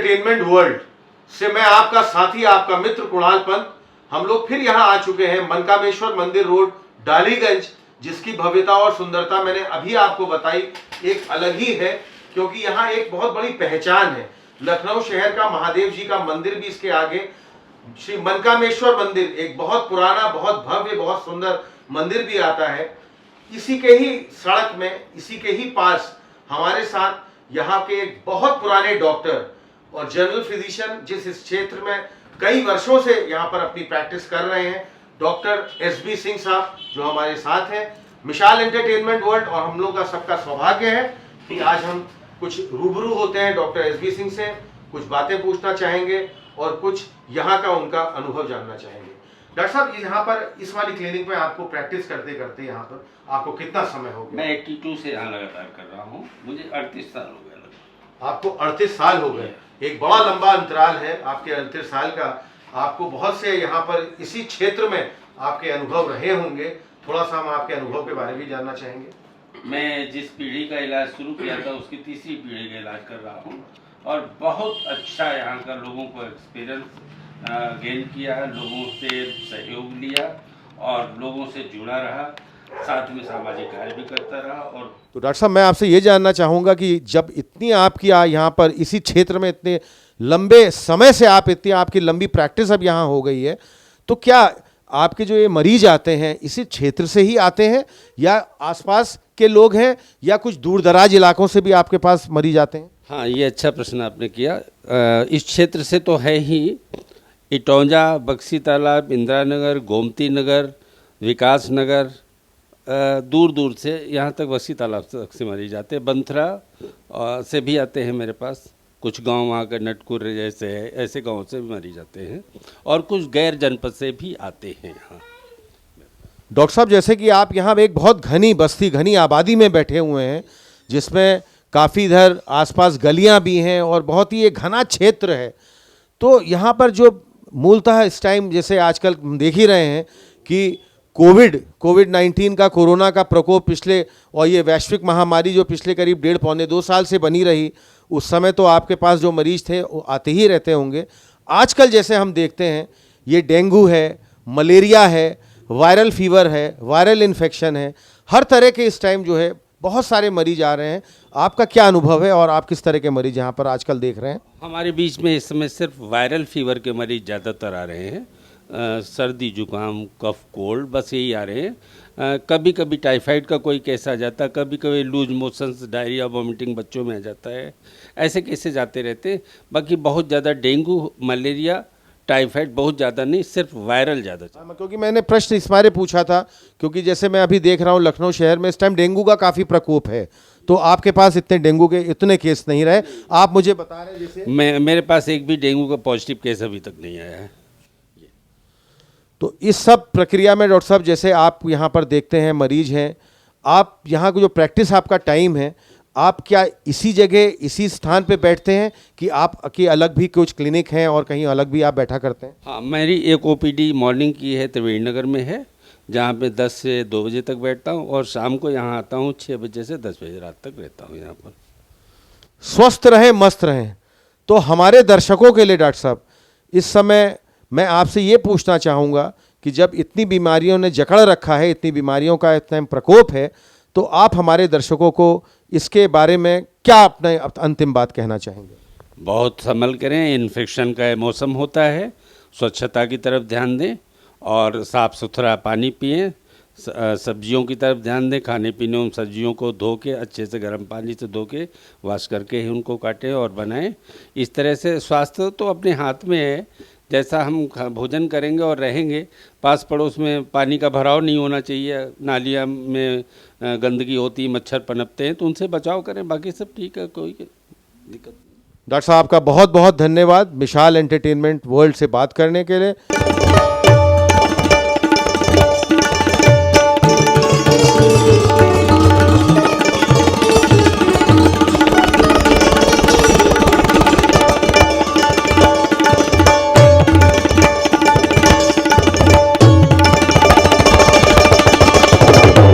Entertainment world से मैं आपका साथी, आपका मित्र कुणाल पंत। हम लोग फिर यहां आ चुके हैं मनकामेश्वर मंदिर रोड, डालीगंज, जिसकी भव्यता और सुंदरता मैंने अभी आपको बताई एक अलग ही है, क्योंकि यहां एक बहुत बड़ी पहचान है। लखनऊ शहर का महादेव जी का मंदिर भी इसके आगे, श्री मनकामेश्वर मंदिर, एक बहुत पुराना, बहुत भव्य, बहुत सुंदर मंदिर भी आता है। इसी के ही सड़क में, इसी के ही पास हमारे साथ यहाँ के एक बहुत पुराने डॉक्टर और जनरल फिजिशियन, जिस इस क्षेत्र में कई वर्षों से यहाँ पर अपनी प्रैक्टिस कर रहे हैं, डॉक्टर एसबी सिंह साहब, जो हमारे साथ हैं। मिशाल एंटरटेनमेंट वर्ल्ड और हम लोग का सबका सौभाग्य है कि आज हम कुछ रूबरू होते हैं डॉक्टर एसबी सिंह से, कुछ बातें पूछना चाहेंगे और कुछ यहाँ का उनका अनुभव जानना चाहेंगे। डॉक्टर साहब, यहाँ पर इस वाली क्लिनिक में आपको प्रैक्टिस करते करते यहाँ पर आपको कितना समय हो गया? मैं 82 से यहाँ लगातार कर रहा हूँ, मुझे 38 साल हो गया लगभग। आपको 38 साल हो गए, एक बड़ा लंबा अंतराल है आपके 38 साल का। आपको बहुत से यहाँ पर इसी क्षेत्र में आपके अनुभव रहे होंगे, थोड़ा सा हम आपके अनुभव के बारे में भी जानना चाहेंगे। मैं जिस पीढ़ी का इलाज शुरू किया था उसकी तीसरी पीढ़ी का इलाज कर रहा हूँ और बहुत अच्छा यहाँ का लोगों को एक्सपीरियंस गेन किया है, लोगों से सहयोग लिया और लोगों से जुड़ा रहा, साथ में सामाजिक कार्य भी करता रहा। और तो डॉक्टर साहब, मैं आपसे ये जानना चाहूँगा कि जब इतनी आपकी यहाँ पर इसी क्षेत्र में इतने लंबे समय से इतनी आपकी लंबी प्रैक्टिस अब यहाँ हो गई है, तो क्या आपके जो ये मरीज आते हैं इसी क्षेत्र से ही आते हैं या आसपास के लोग हैं या कुछ दूर दराज इलाकों से भी आपके पास मरीज आते हैं? हाँ, ये अच्छा प्रश्न आपने किया। इस क्षेत्र से तो है ही, इटौंजा, बक्सी तालाब, इंदिरा नगर, गोमती नगर, विकास नगर, दूर दूर से यहाँ तक बक्सी तालाब तक से मरीज आते हैं। बंथरा से भी आते हैं मेरे पास, कुछ गांव वहाँ का नटकुर जैसे है, ऐसे गांव से भी मरीज आते हैं और कुछ गैर जनपद से भी आते हैं यहाँ। डॉक्टर साहब, जैसे कि आप यहाँ एक बहुत घनी बस्ती, घनी आबादी में बैठे हुए हैं, जिसमें काफ़ी इधर आसपास गलियाँ भी हैं और बहुत ही एक घना क्षेत्र है, तो यहाँ पर जो मूलतः इस टाइम जैसे आजकल देख ही रहे हैं कि कोविड-19 का, कोरोना का प्रकोप पिछले, और ये वैश्विक महामारी जो पिछले करीब 1.5 पौने 2 साल से बनी रही, उस समय तो आपके पास जो मरीज थे वो आते ही रहते होंगे। आजकल जैसे हम देखते हैं ये डेंगू है, मलेरिया है, वायरल फीवर है, वायरल इन्फेक्शन है, हर तरह के इस टाइम जो है बहुत सारे मरीज आ रहे हैं। आपका क्या अनुभव है और आप किस तरह के मरीज यहाँ पर आजकल देख रहे हैं? हमारे बीच में इस समय सिर्फ वायरल फीवर के मरीज ज़्यादातर आ रहे हैं। सर्दी जुकाम, कफ, कोल्ड, बस यही आ रहे हैं। कभी कभी टाइफाइड का कोई केस आ जाता है, कभी कभी लूज मोशंस, डायरिया, वॉमिटिंग बच्चों में आ जाता है। ऐसे केसेस आते रहते हैं। बाकी बहुत ज़्यादा डेंगू, मलेरिया, टाइफाइड बहुत ज़्यादा नहीं, सिर्फ वायरल ज़्यादा। क्योंकि मैंने प्रश्न इस बारे पूछा था क्योंकि जैसे मैं अभी देख रहा हूँ लखनऊ शहर में इस टाइम डेंगू का काफ़ी प्रकोप है, तो आपके पास इतने डेंगू के इतने केस नहीं रहे। आप मुझे बता रहे हैं जैसे मेरे पास एक भी डेंगू का पॉजिटिव केस अभी तक नहीं आया है। तो इस सब प्रक्रिया में डॉक्टर साहब, जैसे आप यहाँ पर देखते हैं मरीज हैं, आप यहाँ को जो प्रैक्टिस आपका टाइम है, आप क्या इसी जगह इसी स्थान पे बैठते हैं कि आपकी अलग भी कुछ क्लिनिक हैं और कहीं अलग भी आप बैठा करते हैं? हाँ, मेरी एक ओपीडी मॉर्निंग की है, त्रिवेणी नगर में है, जहाँ पे 10 से 2 बजे तक बैठता हूँ और शाम को यहाँ आता हूँ 6 बजे से 10 बजे रात तक रहता हूँ यहाँ पर। स्वस्थ रहें, मस्त रहें। तो हमारे दर्शकों के लिए डॉक्टर साहब, इस समय मैं आपसे ये पूछना चाहूँगा कि जब इतनी बीमारियों ने जकड़ रखा है, इतनी बीमारियों का इतना प्रकोप है, तो आप हमारे दर्शकों को इसके बारे में क्या अपने अंतिम बात कहना चाहेंगे? बहुत संभल करें, इन्फेक्शन का मौसम होता है, स्वच्छता की तरफ ध्यान दें और साफ़ सुथरा पानी पिएं, सब्जियों की तरफ ध्यान दें, खाने पीने उन सब्जियों को धो के अच्छे से गर्म पानी से धो के वॉश करके ही उनको काटें और बनाएं। इस तरह से स्वास्थ्य तो अपने हाथ में है, जैसा हम भोजन करेंगे और रहेंगे। पास पड़ोस में पानी का भराव नहीं होना चाहिए, नालियाँ में गंदगी होती, मच्छर पनपते हैं, तो उनसे बचाव करें, बाकी सब ठीक है, कोई दिक्कत नहीं। डॉक्टर साहब का बहुत बहुत धन्यवाद मिशाल एंटरटेनमेंट वर्ल्ड से बात करने के लिए।